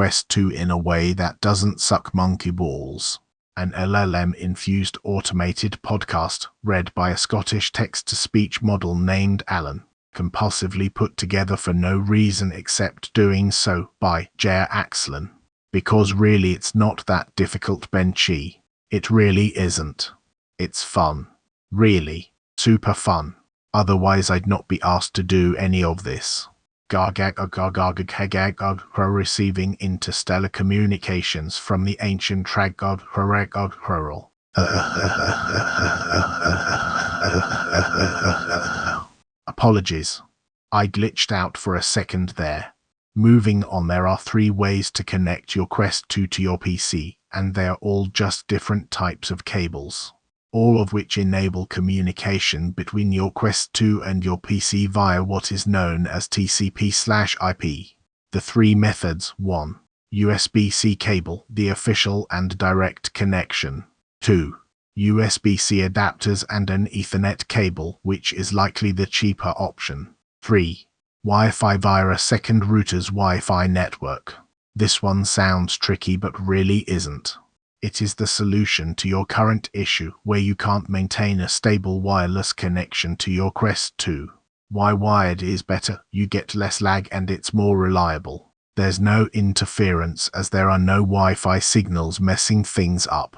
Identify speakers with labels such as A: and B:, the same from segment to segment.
A: Quest 2 in a way that doesn't suck monkey balls. An LLM-infused automated podcast, read by a Scottish text-to-speech model named Alan, compulsively put together for no reason except doing so by J. Axlin. Because really it's not that difficult, Benchy. It really isn't. It's fun. Really. Super fun. Otherwise I'd not be asked to do any of this. Receiving interstellar communications from the ancient TrakRacer. Apologies. I glitched out for a second there. Moving on, there are 3 ways to connect your Quest 2 to your PC, and they are all just different types of cables, all of which enable communication between your Quest 2 and your PC via what is known as TCP/IP. The 3 methods: 1. USB-C cable, the official and direct connection. 2. USB-C adapters and an Ethernet cable, which is likely the cheaper option. 3. Wi-Fi via a second router's Wi-Fi network. This one sounds tricky but really isn't. It is the solution to your current issue where you can't maintain a stable wireless connection to your Quest 2. Why wired is better, you get less lag and it's more reliable. There's no interference as there are no Wi-Fi signals messing things up.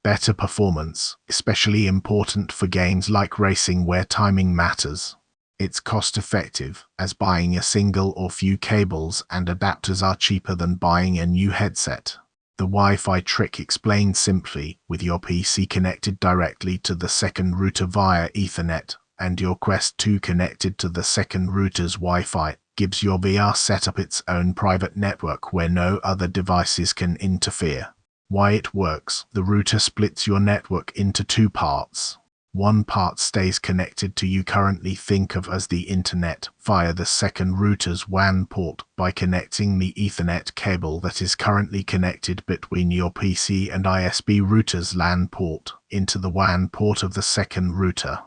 A: Better performance, especially important for games like racing where timing matters. It's cost-effective, as buying a single or few cables and adapters are cheaper than buying a new headset. The Wi-Fi trick explained simply, with your PC connected directly to the second router via Ethernet, and your Quest 2 connected to the second router's Wi-Fi, gives your VR setup its own private network where no other devices can interfere. Why it works: the router splits your network into 2 parts. One part stays connected to you currently think of as the internet via the second router's WAN port by connecting the Ethernet cable that is currently connected between your PC and ISP router's LAN port into the WAN port of the second router.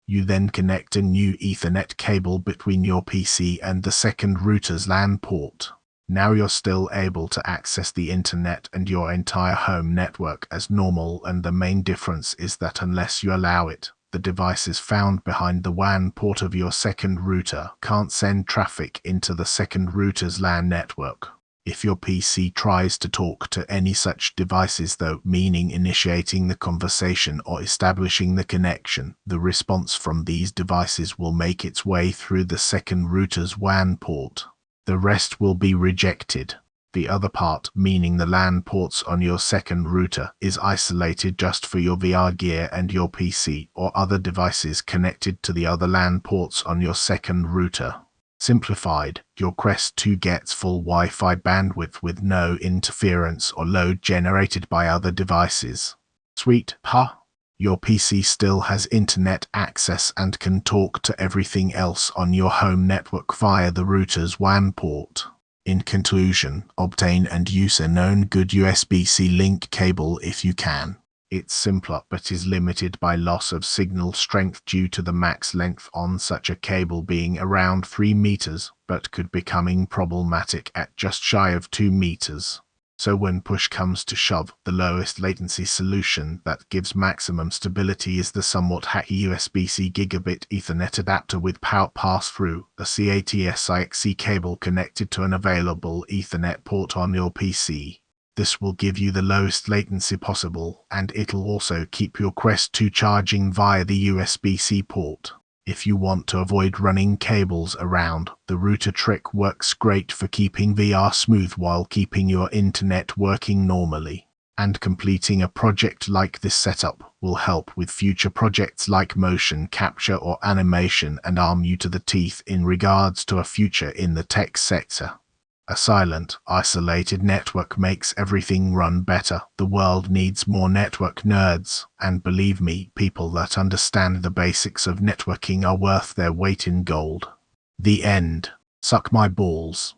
A: You then connect a new Ethernet cable between your PC and the second router's LAN port. Now you're still able to access the internet and your entire home network as normal, and the main difference is that unless you allow it, the devices found behind the WAN port of your second router can't send traffic into the second router's LAN network. If your PC tries to talk to any such devices though, meaning initiating the conversation or establishing the connection, the response from these devices will make its way through the second router's WAN port. The rest will be rejected. The other part, meaning the LAN ports on your second router, is isolated just for your VR gear and your PC or other devices connected to the other LAN ports on your second router. Simplified, your Quest 2 gets full Wi-Fi bandwidth with no interference or load generated by other devices. Sweet, huh? Your PC still has internet access and can talk to everything else on your home network via the router's WAN port. In conclusion, obtain and use a known good USB-C link cable if you can. It's simpler but is limited by loss of signal strength due to the max length on such a cable being around 3 meters, but could becoming problematic at just shy of 2 meters. So when push comes to shove, the lowest latency solution that gives maximum stability is the somewhat hacky USB-C gigabit Ethernet adapter with power pass-through, a CAT-SIXC cable connected to an available Ethernet port on your PC. This will give you the lowest latency possible, and it'll also keep your Quest 2 charging via the USB-C port. If you want to avoid running cables around, the router trick works great for keeping VR smooth while keeping your internet working normally. And completing a project like this setup will help with future projects like motion capture or animation and arm you to the teeth in regards to a future in the tech sector. A silent, isolated network makes everything run better. The world needs more network nerds, and believe me, people that understand the basics of networking are worth their weight in gold. The end. Suck my balls.